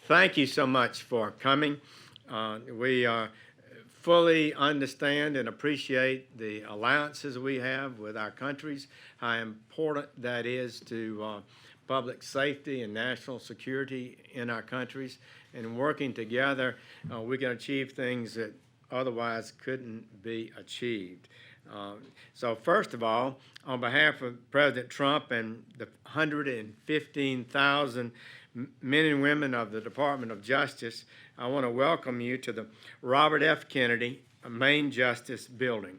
Thank you so much for coming. We fully understand and appreciate the alliances we have with our countries, how important that is to public safety and national security in our countries. And working together, we can achieve things that otherwise couldn't be achieved. So first of all, on behalf of President Trump and the 115,000 men and women of the Department of Justice, I want to welcome you to the Robert F. Kennedy Main Justice Building.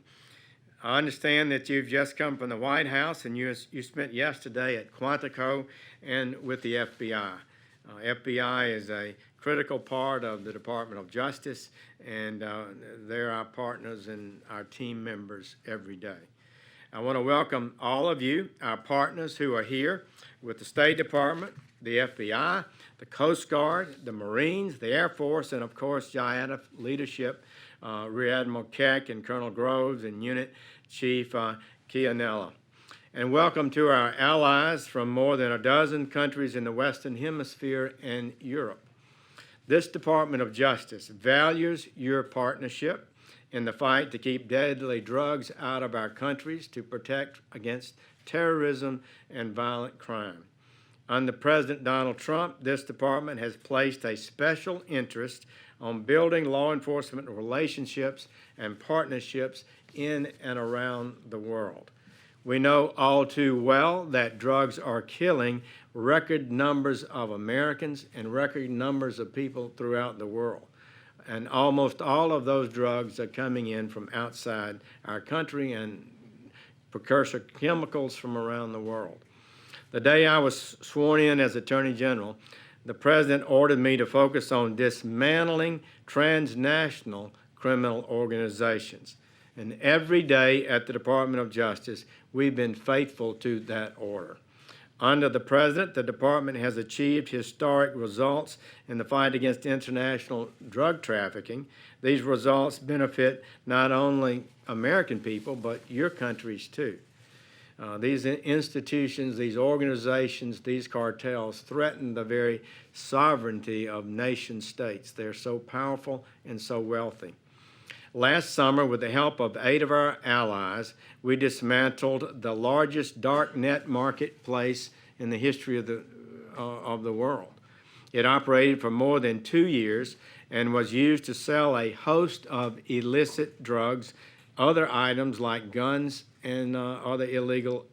I understand that you've just come from the White House and you spent yesterday at Quantico and with the FBI. FBI is a critical part of the Department of Justice, and they're our partners and our team members every day. I want to welcome all of you, our partners who are here with the State Department, the FBI, the Coast Guard, the Marines, the Air Force, and of course JIATF leadership, Rear Admiral Keck and Colonel Groves and Unit Chief Chianella. And welcome to our allies from more than a dozen countries in the Western Hemisphere and Europe. This Department of Justice values your partnership in the fight to keep deadly drugs out of our countries, to protect against terrorism and violent crime. Under President Donald Trump, this department has placed a special interest on building law enforcement relationships and partnerships in and around the world. We know all too well that drugs are killing record numbers of Americans and record numbers of people throughout the world. And almost all of those drugs are coming in from outside our country and precursor chemicals from around the world. The day I was sworn in as Attorney General, the President ordered me to focus on dismantling transnational criminal organizations. And every day at the Department of Justice, we've been faithful to that order. Under the President, the Department has achieved historic results in the fight against international drug trafficking. These results benefit not only American people, but your countries too. These institutions, these organizations, these cartels threaten the very sovereignty of nation states. They're so powerful and so wealthy. Last summer, with the help of 8 of our allies, we dismantled the largest dark net marketplace in the history of the world. It operated for more than 2 years and was used to sell a host of illicit drugs, other items like guns and other illegal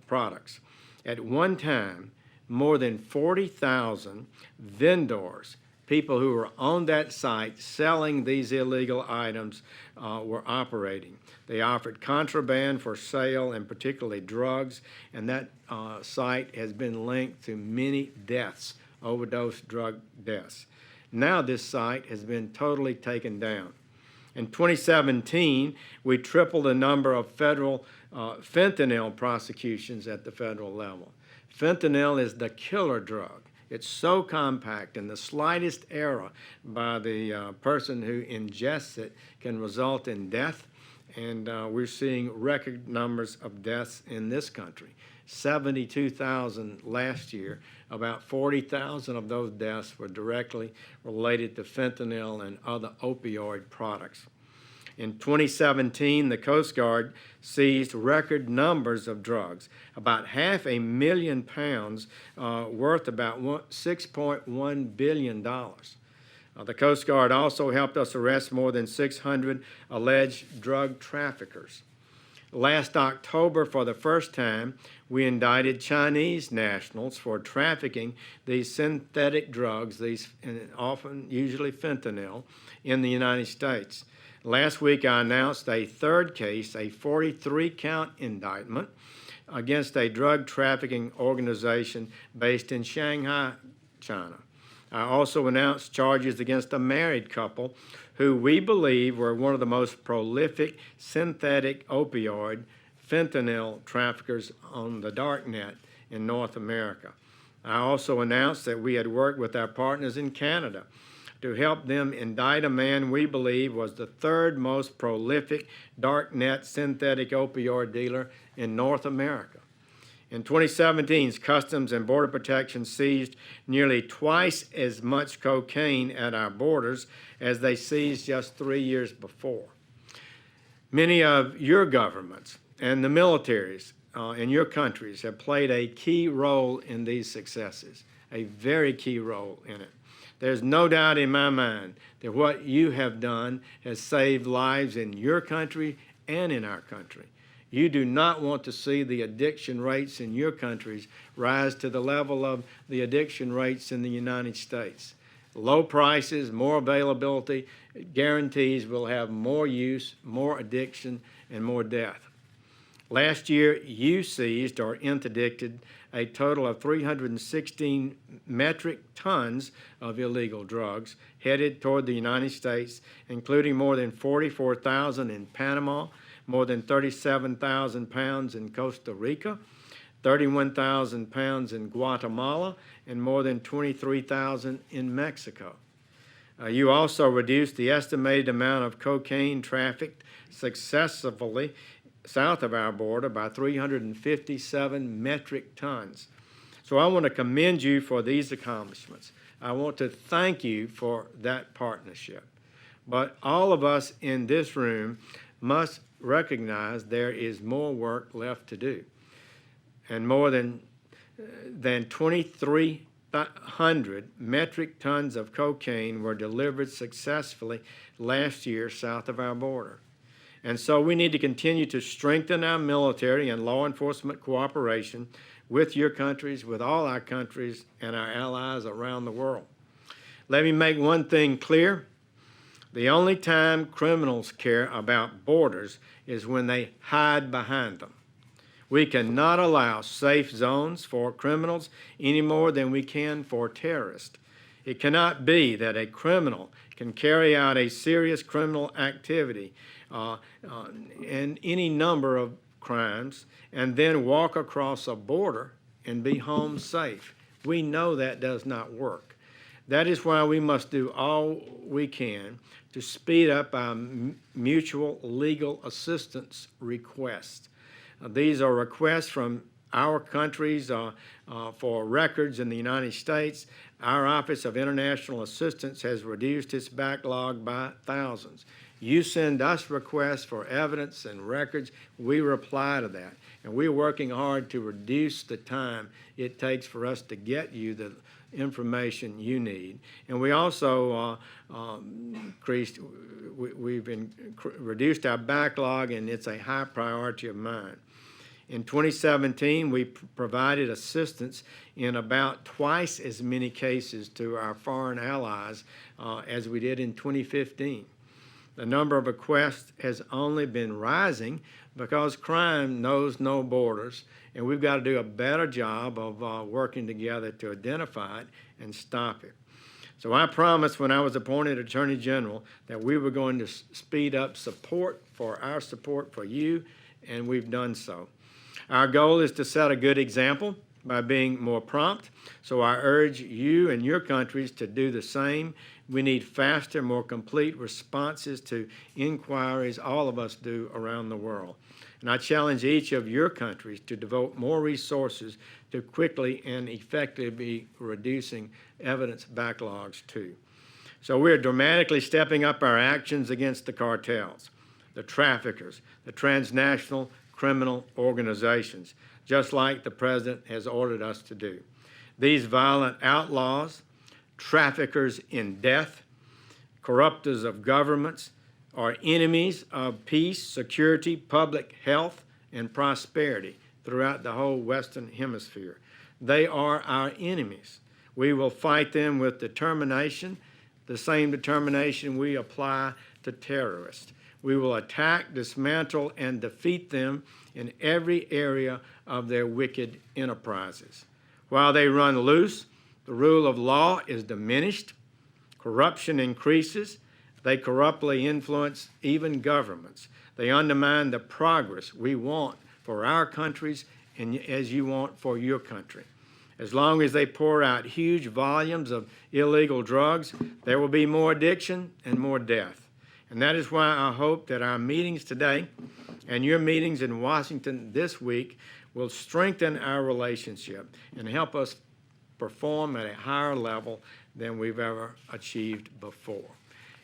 products. At one time, more than 40,000 vendors, people who were on that site selling these illegal items, were operating. They offered contraband for sale, and particularly drugs, and that site has been linked to many deaths, overdose drug deaths. Now this site has been totally taken down. In 2017, we tripled the number of federal fentanyl prosecutions at the federal level. Fentanyl is the killer drug. It's so compact, and the slightest error by the person who ingests it can result in death, and we're seeing record numbers of deaths in this country. 72,000 last year. About 40,000 of those deaths were directly related to fentanyl and other opioid products. In 2017, the Coast Guard seized record numbers of drugs, about 500,000 pounds worth about $6.1 billion. The Coast Guard also helped us arrest more than 600 alleged drug traffickers. Last October, for the first time, we indicted Chinese nationals for trafficking these synthetic drugs, usually fentanyl, in the United States. Last week, I announced a third case, a 43-count indictment against a drug trafficking organization based in Shanghai, China. I also announced charges against a married couple who we believe were one of the most prolific synthetic opioid fentanyl traffickers on the dark net in North America. I also announced that we had worked with our partners in Canada to help them indict a man we believe was the third most prolific dark net synthetic opioid dealer in North America. In 2017, Customs and Border Protection seized nearly twice as much cocaine at our borders as they seized just 3 years before. Many of your governments and the militaries in your countries have played a key role in these successes, a very key role in it. There's no doubt in my mind that what you have done has saved lives in your country and in our country. You do not want to see the addiction rates in your countries rise to the level of the addiction rates in the United States. Low prices, more availability, guarantees we'll have more use, more addiction, and more death. Last year, you seized or interdicted a total of 316 metric tons of illegal drugs headed toward the United States, including more than 44,000 in Panama, more than 37,000 pounds in Costa Rica, 31,000 pounds in Guatemala, and more than 23,000 in Mexico. You also reduced the estimated amount of cocaine trafficked successfully south of our border by 357 metric tons. So I want to commend you for these accomplishments. I want to thank you for that partnership. But all of us in this room must recognize there is more work left to do. And more than 2,300 metric tons of cocaine were delivered successfully last year south of our border. And so we need to continue to strengthen our military and law enforcement cooperation with your countries, with all our countries, and our allies around the world. Let me make one thing clear. The only time criminals care about borders is when they hide behind them. We cannot allow safe zones for criminals any more than we can for terrorists. It cannot be that a criminal can carry out a serious criminal activity and any number of crimes and then walk across a border and be home safe. We know that does not work. That is why we must do all we can to speed up our mutual legal assistance requests. These are requests from our countries for records in the United States. Our Office of International Assistance has reduced its backlog by thousands. You send us requests for evidence and records, we reply to that. And we're working hard to reduce the time it takes for us to get you the information you need. And we also reduced our backlog, and it's a high priority of mine. In 2017, we provided assistance in about twice as many cases to our foreign allies as we did in 2015. The number of requests has only been rising because crime knows no borders, and we've got to do a better job of working together to identify it and stop it. So I promised when I was appointed Attorney General that we were going to speed up support for you, and we've done so. Our goal is to set a good example by being more prompt, so I urge you and your countries to do the same. We need faster, more complete responses to inquiries all of us do around the world. And I challenge each of your countries to devote more resources to quickly and effectively reducing evidence backlogs too. So we're dramatically stepping up our actions against the cartels, the traffickers, the transnational criminal organizations, just like the President has ordered us to do. These violent outlaws, traffickers in death, corruptors of governments, are enemies of peace, security, public health, and prosperity throughout the whole Western Hemisphere. They are our enemies. We will fight them with determination, the same determination we apply to terrorists. We will attack, dismantle, and defeat them in every area of their wicked enterprises. While they run loose, the rule of law is diminished, corruption increases, they corruptly influence even governments. They undermine the progress we want for our countries and as you want for your country. As long as they pour out huge volumes of illegal drugs, there will be more addiction and more death. And that is why I hope that our meetings today And your meetings in Washington this week will strengthen our relationship and help us perform at a higher level than we've ever achieved before.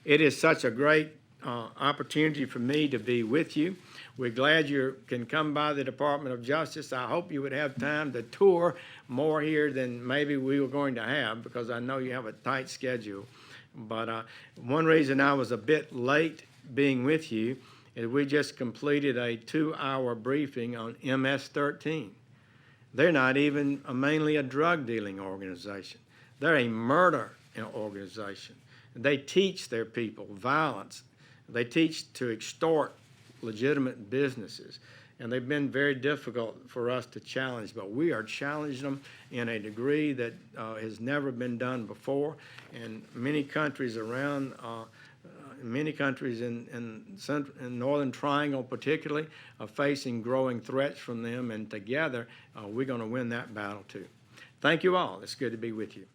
It is such a great opportunity for me to be with you. We're glad you can come by the Department of Justice. I hope you would have time to tour more here than maybe we were going to have, because I know you have a tight schedule. But one reason I was a bit late being with you is we just completed a 2-hour briefing on MS-13. They're not even mainly a drug dealing organization. They're a murder organization. They teach their people violence. They teach to extort legitimate businesses. And they've been very difficult for us to challenge, but we are challenging them in a degree that has never been done before. And many countries around, many countries in Northern Triangle particularly, are facing growing threats from them, and together we're going to win that battle too. Thank you all. It's good to be with you.